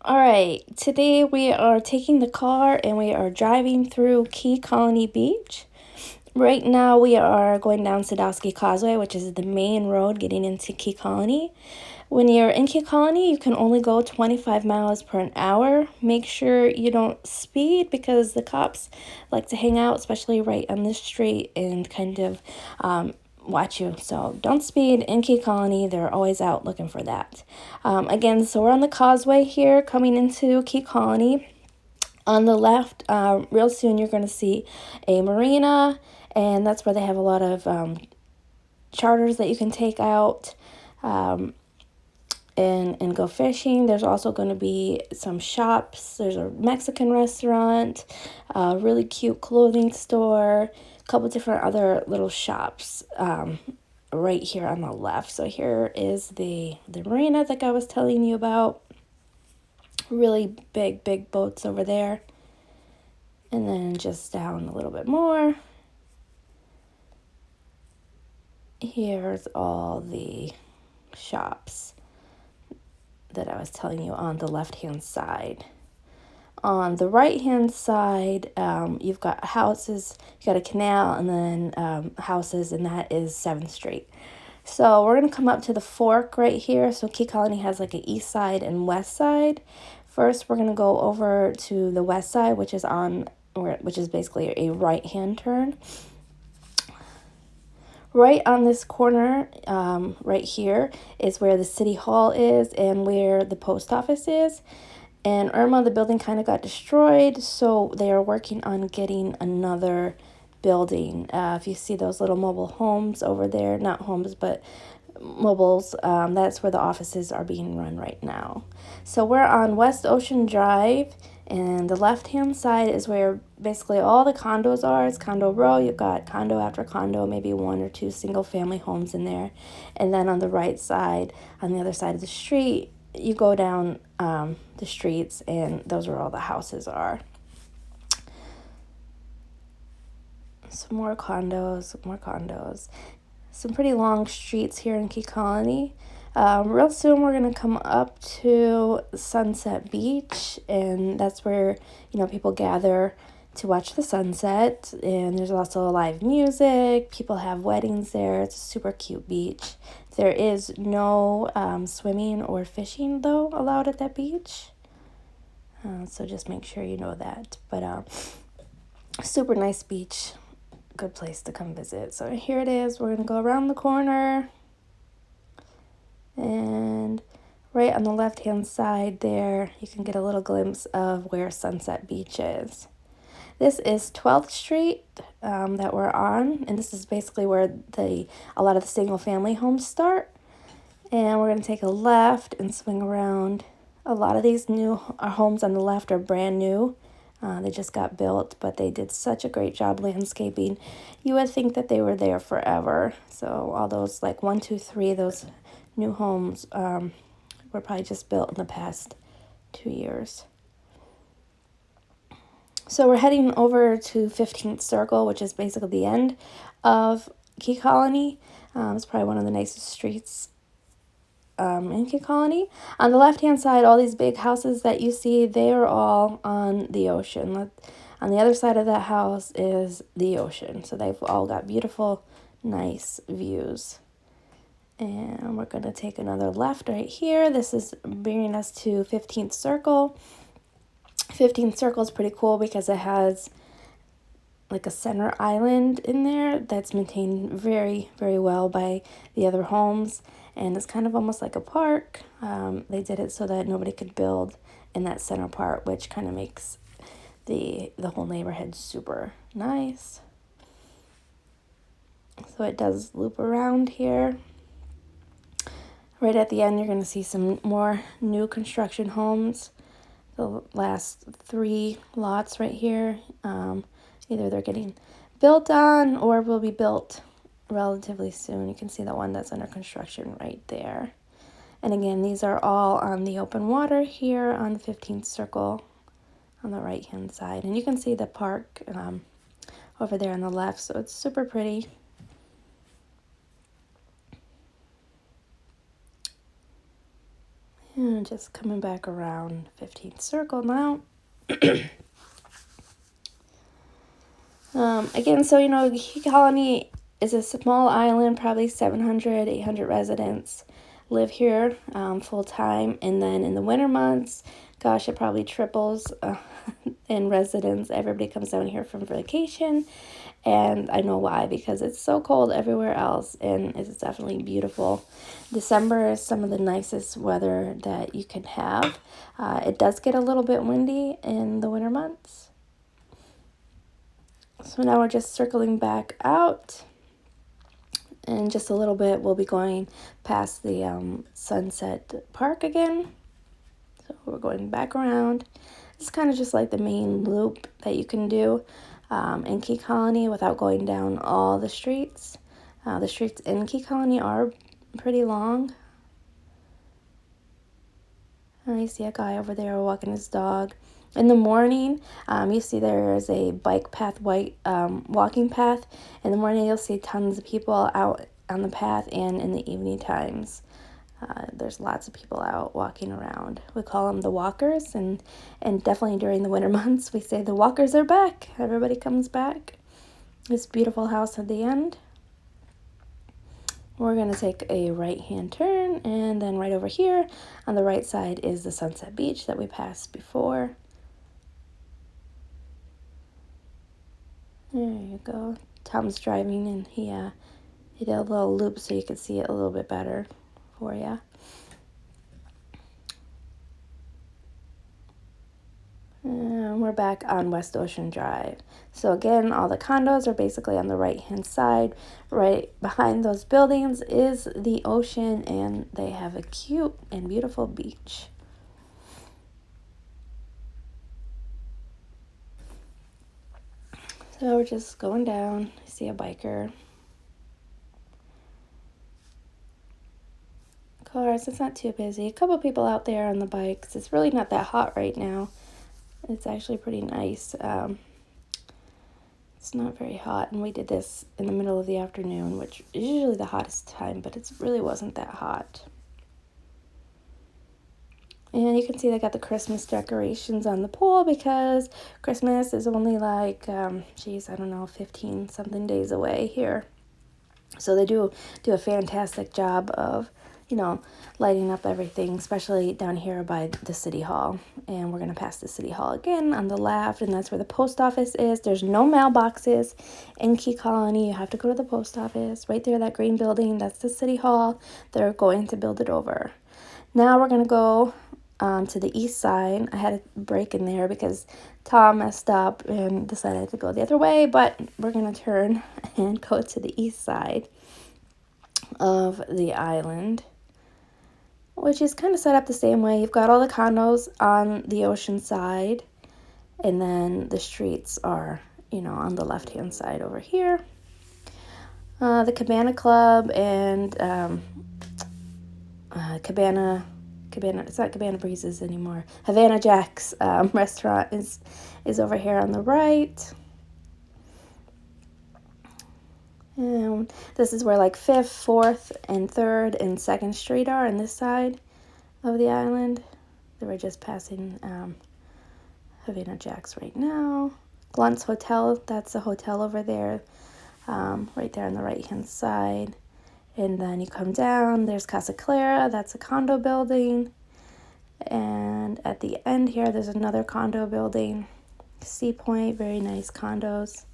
All right, today we are taking the car and we are driving through Key Colony Beach. Right now we are going down Sadowski Causeway, which is the main road getting into Key Colony. When you're in Key Colony, you can only go 25 miles per hour. Make sure you don't speed because the cops like to hang out, especially right on this street, and kind of watch you. So don't speed in Key Colony. They're always out looking for that. Again, so we're on the causeway here coming into Key Colony. On the left, real soon you're going to see a marina, and that's where they have a lot of charters that you can take out and go fishing. There's also going to be some shops. There's a Mexican restaurant, a really cute clothing store, a couple different other little shops right here on the left. So here is the marina that I was telling you about. Really big boats over there. And then just down a little bit more, here's all the shops that I was telling you on the left-hand side. On the right-hand side, you've got houses, you got a canal, and then houses, and that is 7th Street. So we're going to come up to the fork right here. So Key Colony has like an east side and west side. First, we're going to go over to the west side, which is basically a right-hand turn. Right on this corner, right here, is where the city hall is and where the post office is. And Irma, the building kind of got destroyed, so they are working on getting another building. If you see those little mobile homes over there, not homes, but mobiles, that's where the offices are being run right now. So we're on West Ocean Drive, and the left-hand side is where basically all the condos are. It's condo row. You've got condo after condo, maybe 1 or 2 single-family homes in there. And then on the right side, on the other side of the street, you go down the streets, and those are where all the houses are. Some more condos. Some pretty long streets here in Key Colony. Real soon we're going to come up to Sunset Beach, and that's where, people gather to watch the sunset. And there's also live music. People have weddings there. It's a super cute beach. There is no swimming or fishing, though, allowed at that beach. So just make sure you know that. But super nice beach. Good place to come visit. So here it is. We're going to go around the corner. And right on the left-hand side there, you can get a little glimpse of where Sunset Beach is. This is 12th Street that we're on, and this is basically where a lot of the single-family homes start. And we're going to take a left and swing around. A lot of these new homes on the left are brand new. They just got built, but they did such a great job landscaping. You would think that they were there forever. So all those, like 1, 2, 3, those new homes were probably just built in the past 2 years. So we're heading over to 15th Circle, which is basically the end of Key Colony. It's probably one of the nicest streets in Key Colony. On the left-hand side, all these big houses that you see, they are all on the ocean. On the other side of that house is the ocean. So they've all got beautiful, nice views. And we're going to take another left right here. This is bringing us to 15th Circle. 15th Circle is pretty cool because it has like a center island in there that's maintained very, very well by the other homes. And it's kind of almost like a park. They did it so that nobody could build in that center part, which kind of makes the whole neighborhood super nice. So it does loop around here. Right at the end, you're going to see some more new construction homes. The last 3 lots right here, either they're getting built on or will be built relatively soon. You can see the one that's under construction right there. And again, these are all on the open water here on 15th Circle on the right-hand side. And you can see the park over there on the left, so it's super pretty. And just coming back around 15th circle now. Again, so, Key Colony is a small island, probably 700, 800 residents live here full time. And then in the winter months, gosh, it probably triples in residents. Everybody comes down here from vacation. And I know why, because it's so cold everywhere else, and it's definitely beautiful. December is some of the nicest weather that you can have. It does get a little bit windy in the winter months. So now we're just circling back out. In just a little bit, we'll be going past the Sunset Park again. So we're going back around. It's kind of just like the main loop that you can do in Key Colony without going down all the streets. The streets in Key Colony are pretty long. You see a guy over there walking his dog. In the morning, you see there is a bike path, walking path. In the morning, you'll see tons of people out on the path, and in the evening times, there's lots of people out walking around. We call them the walkers, and definitely during the winter months, we say the walkers are back. Everybody comes back. This beautiful house at the end. We're going to take a right-hand turn, and then right over here on the right side is the Sunset Beach that we passed before. There you go. Tom's driving, and he did a little loop so you could see it a little bit better for you. And we're back on West Ocean Drive. So again, all the condos are basically on the right-hand side. Right behind those buildings is the ocean, and they have a cute and beautiful beach. So we're just going down. I see a biker. Cars, it's not too busy. A couple people out there on the bikes. It's really not that hot right now. It's actually pretty nice. It's not very hot, and we did this in the middle of the afternoon, which is usually the hottest time, but it really wasn't that hot. And you can see they got the Christmas decorations on the pool because Christmas is only like, I don't know, 15 something days away here. So they do a fantastic job of, lighting up everything, especially down here by the City Hall. And we're going to pass the City Hall again on the left, and that's where the post office is. There's no mailboxes in Key Colony. You have to go to the post office. Right there, that green building, that's the City Hall. They're going to build it over. Now we're going to go to the east side. I had a break in there because Tom messed up and decided to go the other way, but we're going to turn and go to the east side of the island, which is kind of set up the same way. You've got all the condos on the ocean side, and then the streets are, on the left-hand side over here. The Cabana Club and Cabana, it's not Cabana Breezes anymore. Havana Jack's restaurant is over here on the right. And this is where like 5th, 4th, and 3rd and 2nd Street are on this side of the island. They were just passing Havana Jack's right now. Glunt's Hotel, that's the hotel over there, right there on the right-hand side. And then you come down, there's Casa Clara, that's a condo building. And at the end here, there's another condo building. Sea Point, very nice condos.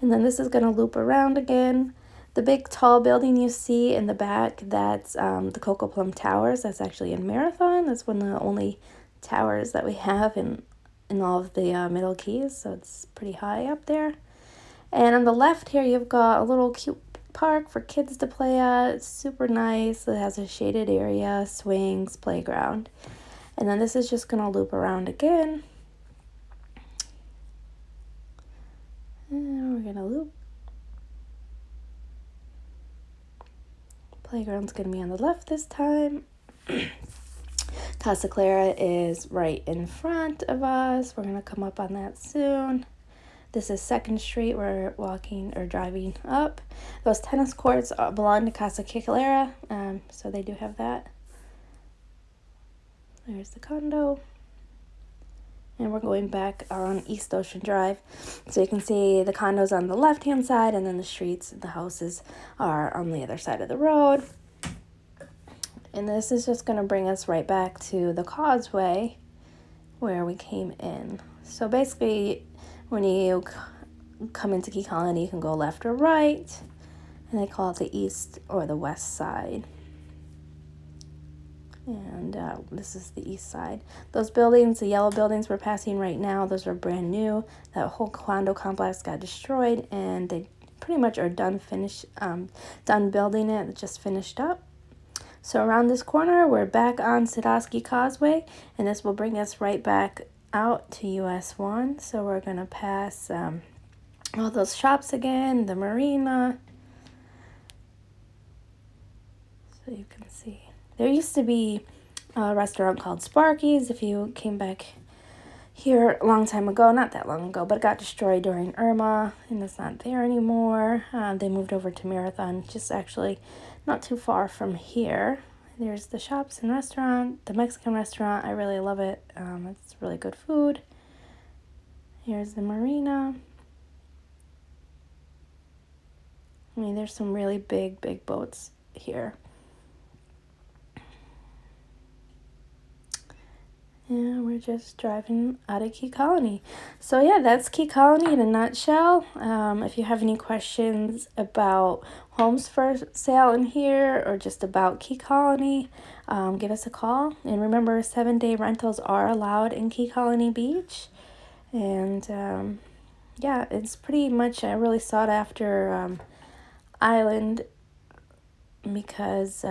And then this is going to loop around again. The big tall building you see in the back, that's the Coco Plum Towers. That's actually in Marathon. That's one of the only towers that we have in all of the Middle Keys. So it's pretty high up there. And on the left here, you've got a little cute park for kids to play at. It's super nice. It has a shaded area, swings, playground. And then this is just going to loop around again. And we're going to loop. Playground's going to be on the left this time. Casa Clara is right in front of us. We're going to come up on that soon. This is 2nd Street. We're walking or driving up. Those tennis courts belong to Casa Clara, so they do have that. There's the condo. And we're going back on East Ocean Drive. So you can see the condos on the left-hand side, and then the streets, the houses are on the other side of the road. And this is just going to bring us right back to the causeway where we came in. So basically, when you come into Key Colony, you can go left or right, and they call it the east or the west side. And this is the east side. Those buildings, the yellow buildings we're passing right now, those are brand new. That whole condo complex got destroyed, and they pretty much are done building it. It just finished up. So around this corner, we're back on Sadowski Causeway, and this will bring us right back out to US 1. So we're going to pass all those shops again, the marina. So you can see. There used to be a restaurant called Sparky's if you came back here a long time ago. Not that long ago, but it got destroyed during Irma, and it's not there anymore. They moved over to Marathon, just actually not too far from here. There's the shops and restaurant, the Mexican restaurant. I really love it. It's really good food. Here's the marina. I mean, there's some really big boats here. And we're just driving out of Key Colony. So yeah, that's Key Colony in a nutshell. If you have any questions about homes for sale in here or just about Key Colony, give us a call. And remember, 7-day rentals are allowed in Key Colony Beach. And yeah, it's pretty much a really sought after island because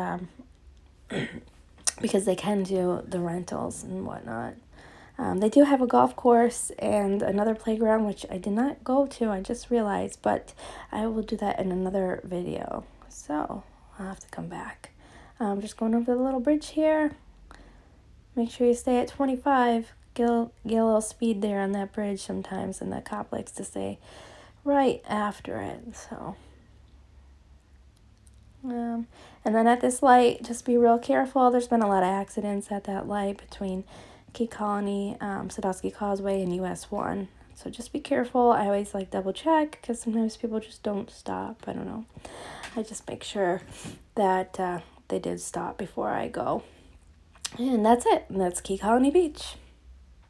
because they can do the rentals and whatnot. They do have a golf course and another playground, which I did not go to, I just realized, but I will do that in another video. So I'll have to come back. I'm just going over the little bridge here. Make sure you stay at 25. Get a little speed there on that bridge sometimes, and the cop likes to stay right after it. So and then at this light, just be real careful. There's been a lot of accidents at that light between Key Colony, Sadowski Causeway, and US 1. So just be careful. I always like double check because sometimes people just don't stop. I don't know. I just make sure that they did stop before I go. And that's it. And that's Key Colony Beach.